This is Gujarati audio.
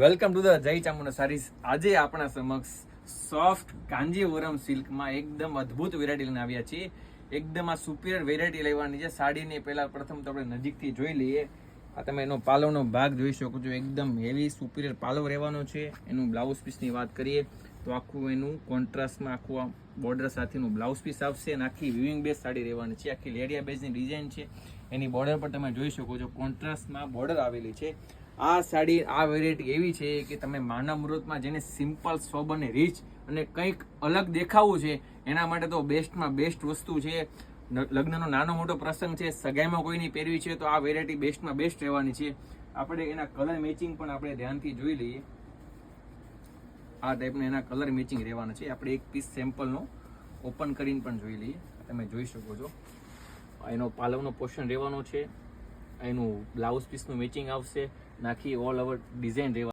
વેલકમ ટુ ધ જય ચામુંડા સારીઝ। આજે આપણા સમક્ષ સોફ્ટ કાંજીવરમ સિલ્કમાં એકદમ અદ્ભુત વેરાયટી લઈને આવ્યા છીએ। એકદમ આ સુપિરિયર વેરાયટી લેવાની છે સાડીની। પહેલા પ્રથમ તો આપણે નજીકથી જોઈ લઈએ। આ તમે એનો પાલવનો ભાગ જોઈ શકો છો, એકદમ હેવી સુપિરિયર પાલવ રહેવાનો છે। એનું બ્લાઉઝ પીસની વાત કરીએ તો આખું એનું કોન્ટ્રાસ્ટમાં આખું આ બોર્ડર સાથેનું બ્લાઉઝ પીસ આવશે અને આખી વિવિંગ બેઝ સાડી રહેવાની છે। આખી લેરિયા બેઝની ડિઝાઇન છે। એની બોર્ડર પર તમે જોઈ શકો છો કોન્ટ્રાસ્ટમાં બોર્ડર આવેલી છે। આ સાડી આ વેરાયટી એવી છે કે તમે માનવ મુહૂર્તમાં જેને સિમ્પલ સોબર અને રીચ અને કંઈક અલગ દેખાવું છે એના માટે તો બેસ્ટમાં બેસ્ટ વસ્તુ છે। લગ્નનો નાનો મોટો પ્રસંગ છે, સગાઈમાં કોઈની પહેરવી છે તો આ વેરાયટી બેસ્ટમાં બેસ્ટ રહેવાની છે। આપણે એના કલર મેચિંગ પણ આપણે ધ્યાનથી જોઈ લઈએ। આ ટાઈપના એના કલર મેચિંગ રહેવાના છે। આપણે એક પીસ સેમ્પલનો ઓપન કરીને પણ જોઈ લઈએ। તમે જોઈ શકો છો એનો પાલવનો પોર્શન રહેવાનો છે, એનું બ્લાઉઝ પીસનું મેચિંગ આવશે, નાખી ઓલ ઓવર ડિઝાઇન રહેવા